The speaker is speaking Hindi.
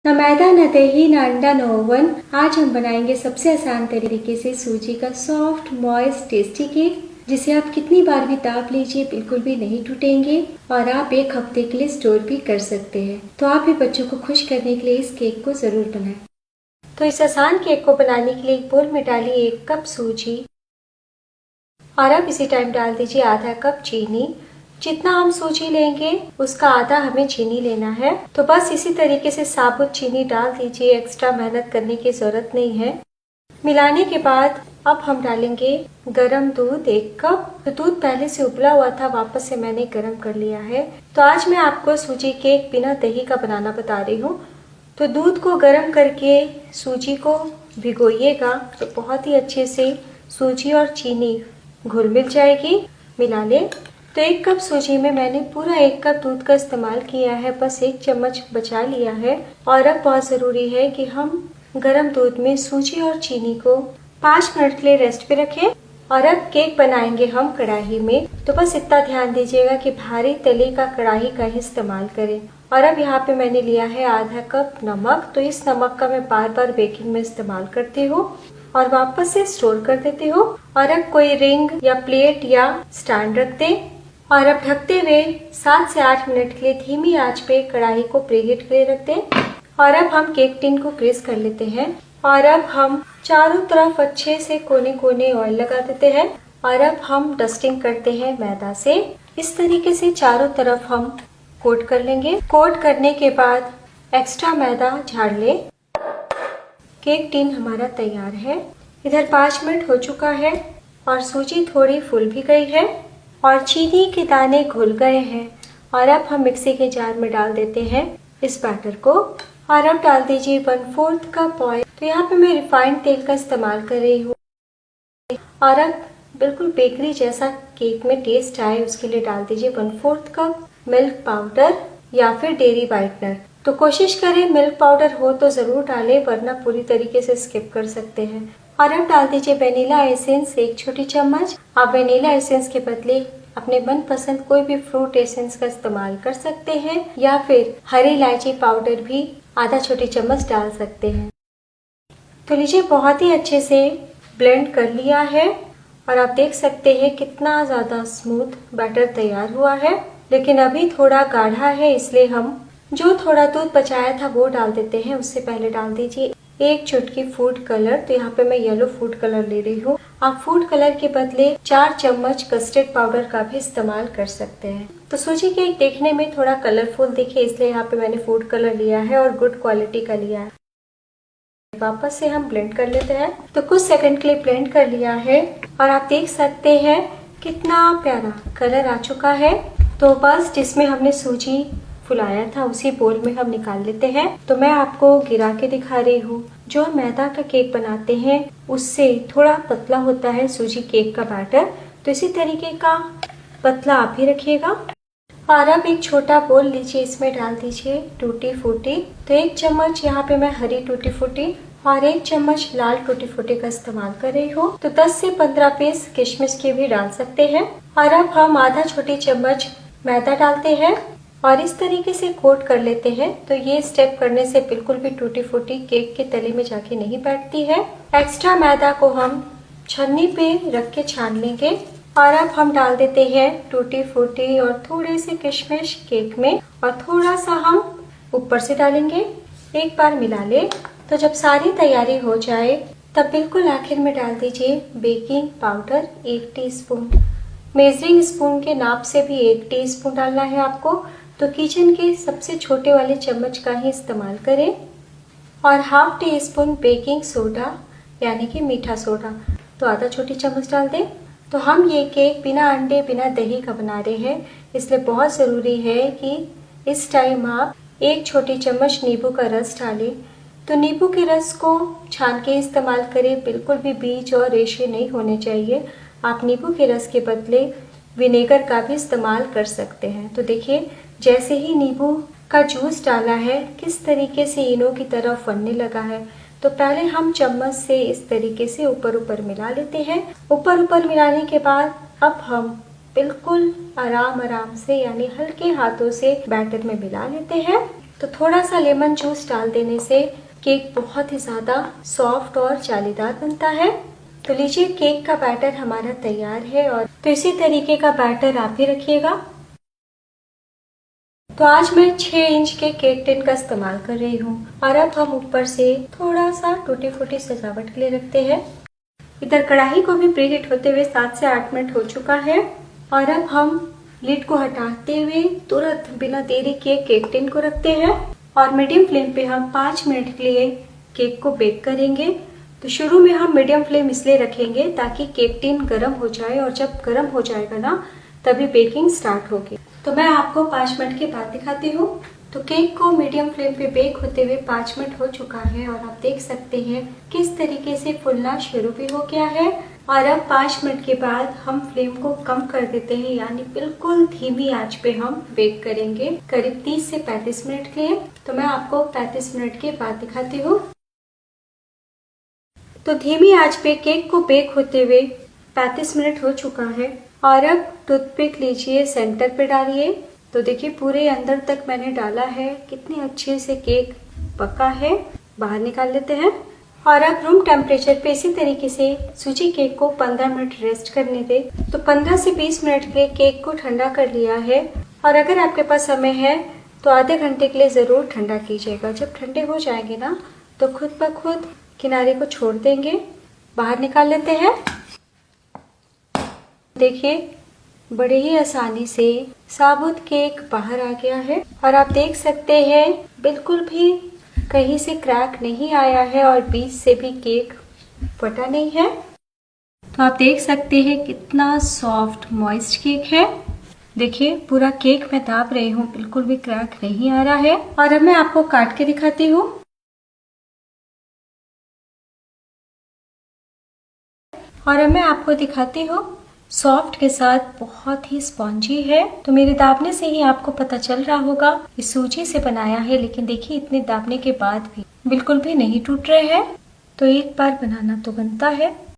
न मैदा, न दही, न अंडा, न ओवन। आज हम बनाएंगे सबसे आसान तरीके से सूजी का सॉफ्ट, मॉइस्ट, टेस्टी केक, जिसे आप कितनी बार भी दाब लीजिए बिल्कुल भी नहीं टूटेंगे और आप एक हफ्ते के लिए स्टोर भी कर सकते हैं। तो आप भी बच्चों को खुश करने के लिए इस केक को जरूर बनाएं। तो इस आसान केक को बनाने के लिए एक बोल में डालिए 1 कप सूजी और अब इसी टाइम डाल दीजिए आधा कप चीनी। जितना हम सूजी लेंगे उसका आधा हमें चीनी लेना है। तो बस इसी तरीके से साबुत चीनी डाल दीजिए, एक्स्ट्रा मेहनत करने की जरूरत नहीं है। मिलाने के बाद अब हम डालेंगे गरम दूध 1 कप। तो दूध पहले से उबला हुआ था, वापस से मैंने गरम कर लिया है। तो आज मैं आपको सूजी केक बिना दही का बनाना बता रही हूँ। तो दूध को गरम करके सूजी को भिगोइएगा तो बहुत ही अच्छे से सूजी और चीनी घुल मिल जाएगी। मिला ले। तो 1 कप सूजी में मैंने पूरा 1 कप दूध का इस्तेमाल किया है, बस 1 चम्मच बचा लिया है। और अब बहुत ज़रूरी है कि हम गरम दूध में सूजी और चीनी को 5 मिनट के लिए रेस्ट पे रखें। और अब केक बनाएंगे हम कढ़ाई में। तो बस इतना ध्यान दीजिएगा कि भारी तले का कढ़ाई का ही इस्तेमाल करें। और अब यहाँ पे मैंने लिया है आधा कप नमक। तो इस नमक का मैं बार बार बेकिंग में इस्तेमाल करती हूँ और वापस से स्टोर कर देती हूँ। और अब कोई रिंग या प्लेट या स्टैंड रख दे और अब ढकते हुए 7 से 8 मिनट के लिए धीमी आंच पे कढ़ाई को प्रीहीट के लिए रख दें। और अब हम केक टिन को ग्रीस कर लेते हैं और अब हम चारों तरफ अच्छे से कोने कोने ऑयल लगा देते हैं। और अब हम डस्टिंग करते हैं मैदा से। इस तरीके से चारों तरफ हम कोट कर लेंगे। कोट करने के बाद एक्स्ट्रा मैदा झाड़ ले। केक टिन हमारा तैयार है। इधर 5 मिनट हो चुका है और सूजी थोड़ी फूल भी गई है और चीनी के दाने घुल गए हैं। और अब हम मिक्सी के जार में डाल देते हैं इस बैटर को। और अब डाल दीजिए 1/4 कप ऑयल। तो यहाँ पे मैं रिफाइंड तेल का इस्तेमाल कर रही हूँ। और अब बिल्कुल बेकरी जैसा केक में टेस्ट आए उसके लिए डाल दीजिए 1/4 कप मिल्क पाउडर या फिर डेयरी व्हाइटनर। तो कोशिश करें मिल्क पाउडर हो तो जरूर डालें, वरना पूरी तरीके से स्किप कर सकते हैं। और अब डाल दीजिए वेनिला एसेंस 1 छोटी चम्मच। आप वेनिला एसेंस के बदले अपने मनपसंद कोई भी फ्रूट एसेंस का इस्तेमाल कर सकते हैं या फिर हरी इलायची पाउडर भी आधा छोटी चम्मच डाल सकते हैं। तो लीजिए बहुत ही अच्छे से ब्लेंड कर लिया है और आप देख सकते हैं कितना ज्यादा स्मूथ बैटर तैयार हुआ है। लेकिन अभी थोड़ा गाढ़ा है, इसलिए हम जो थोड़ा दूध बचाया था वो डाल देते हैं। उससे पहले डाल दीजिए 1 चुटकी फूड कलर। तो यहाँ पे मैं येलो फूड कलर ले रही हूँ। आप फूड कलर के बदले 4 चम्मच कस्टर्ड पाउडर का भी इस्तेमाल कर सकते हैं। तो सूजी केक देखने में थोड़ा कलरफुल दिखे, इसलिए यहाँ पे मैंने फूड कलर लिया है और गुड क्वालिटी का लिया है। वापस से हम ब्लेंड कर लेते हैं। तो कुछ सेकंड के लिए ब्लेंड कर लिया है और आप देख सकते हैं कितना प्यारा कलर आ चुका है। तो बस जिसमें हमने सूजी फुलाया था उसी बोल में हम निकाल लेते हैं। तो मैं आपको गिरा के दिखा रही हूँ। जो हम मैदा का केक बनाते हैं उससे थोड़ा पतला होता है सूजी केक का बैटर। तो इसी तरीके का पतला आप भी रखिएगा। और अब एक छोटा बोल लीजिए, इसमें डाल दीजिए टूटी फ्रूटी। तो 1 चम्मच यहाँ पे मैं हरी टूटी फ्रूटी और 1 चम्मच लाल टूटी फ्रूटी का इस्तेमाल कर रही हूँ। तो 10 से 15 पीस किशमिश के भी डाल सकते हैं। और अब हम आधा छोटी चम्मच मैदा डालते हैं और इस तरीके से कोट कर लेते हैं। तो ये स्टेप करने से बिल्कुल भी टूटी फ्रूटी केक के तले में जाके नहीं बैठती है। एक्स्ट्रा मैदा को हम छन्नी पे रख के छान लेंगे। और अब हम डाल देते हैं टूटी फ्रूटी और थोड़े से किशमिश केक में और थोड़ा सा हम ऊपर से डालेंगे। एक बार मिला ले। तो जब सारी तैयारी हो जाए तब बिल्कुल आखिर में डाल दीजिए baking powder 1 teaspoon. Measuring spoon के नाप से भी 1 टीस्पून डालना है आपको। तो किचन के सबसे छोटे वाले चम्मच का ही इस्तेमाल करें। और ½ टीस्पून बेकिंग सोडा यानी कि मीठा सोडा, तो आधा छोटी चम्मच डाल दें। तो हम ये केक बिना अंडे बिना दही का बना रहे हैं, इसलिए बहुत ज़रूरी है कि इस टाइम आप 1 छोटी चम्मच नींबू का रस डालें। तो नींबू के रस को छान के इस्तेमाल करें, बिल्कुल भी बीज और रेशे नहीं होने चाहिए। आप नींबू के रस के बदले विनेगर का भी इस्तेमाल कर सकते हैं। तो देखिए जैसे ही नींबू का जूस डाला है किस तरीके से इनो की तरह फनने लगा है। तो पहले हम चम्मच से इस तरीके से ऊपर ऊपर मिला लेते हैं। ऊपर ऊपर मिलाने के बाद अब हम बिल्कुल आराम आराम से यानी हल्के हाथों से बैटर में मिला लेते हैं। तो थोड़ा सा लेमन जूस डाल देने से केक बहुत ही ज्यादा सॉफ्ट और जालीदार बनता है। तो लीजिए, केक का बैटर हमारा तैयार है। और तो इसी तरीके का बैटर आप भी रखिएगा। तो आज मैं 6 इंच के केक टिन का इस्तेमाल कर रही हूँ। और अब हम ऊपर से थोड़ा सा टूटी फूटी सजावट के लिए रखते हैं। इधर कढ़ाई को भी प्रीहीट होते हुए 7 से 8 मिनट हो चुका है। और अब हम लिड को हटाते हुए तुरंत बिना देरी किए केक टिन को रखते हैं और मीडियम फ्लेम पे हम 5 मिनट के लिए केक को बेक करेंगे। तो शुरू में हम मीडियम फ्लेम इसलिए रखेंगे ताकि केक टिन गर्म हो जाए, और जब गर्म हो जाएगा ना तभी बेकिंग स्टार्ट होगी। तो मैं आपको 5 मिनट के बाद दिखाती हूँ। तो केक को मीडियम फ्लेम पे बेक होते हुए 5 मिनट हो चुका है और आप देख सकते हैं किस तरीके से फूलना शुरू भी हो गया है। और अब 5 मिनट के बाद हम फ्लेम को कम कर देते हैं, यानी बिल्कुल धीमी आंच पे हम बेक करेंगे करीब 30 से 35 मिनट के लिए। तो मैं आपको 35 मिनट के बाद दिखाती हूँ। तो धीमी आंच पे केक को बेक होते हुए 35 मिनट हो चुका है। और अब टूथपिक लीजिए, सेंटर पे डालिए। तो देखिए पूरे अंदर तक मैंने डाला है, कितनी अच्छे से केक पका है। बाहर निकाल लेते हैं। और अब रूम टेम्परेचर पे इसी तरीके से सूजी केक को 15 मिनट रेस्ट करने दे। तो 15 से 20 मिनट के लिए केक को ठंडा कर लिया है। और अगर आपके पास समय है तो आधे घंटे के लिए जरूर ठंडा कीजिएगा। जब ठंडे हो जाएंगे ना तो खुद ब खुद किनारे को छोड़ देंगे। बाहर निकाल लेते हैं। देखिए बड़े ही आसानी से साबुत केक बाहर आ गया है। और आप देख सकते हैं बिल्कुल भी कहीं से क्रैक नहीं आया है और बीच से भी केक फटा नहीं है। तो आप देख सकते हैं कितना सॉफ्ट मॉइस्ट केक है। देखिए पूरा केक मैं दाब रही हूँ, बिल्कुल भी क्रैक नहीं आ रहा है। और अब मैं आपको काट के दिखाती हूँ। और अब मैं आपको दिखाती हूँ सॉफ्ट के साथ बहुत ही स्पॉन्जी है। तो मेरे दाबने से ही आपको पता चल रहा होगा इस सूजी से बनाया है, लेकिन देखिए इतने दाबने के बाद भी बिल्कुल भी नहीं टूट रहे हैं। तो एक बार बनाना तो बनता है।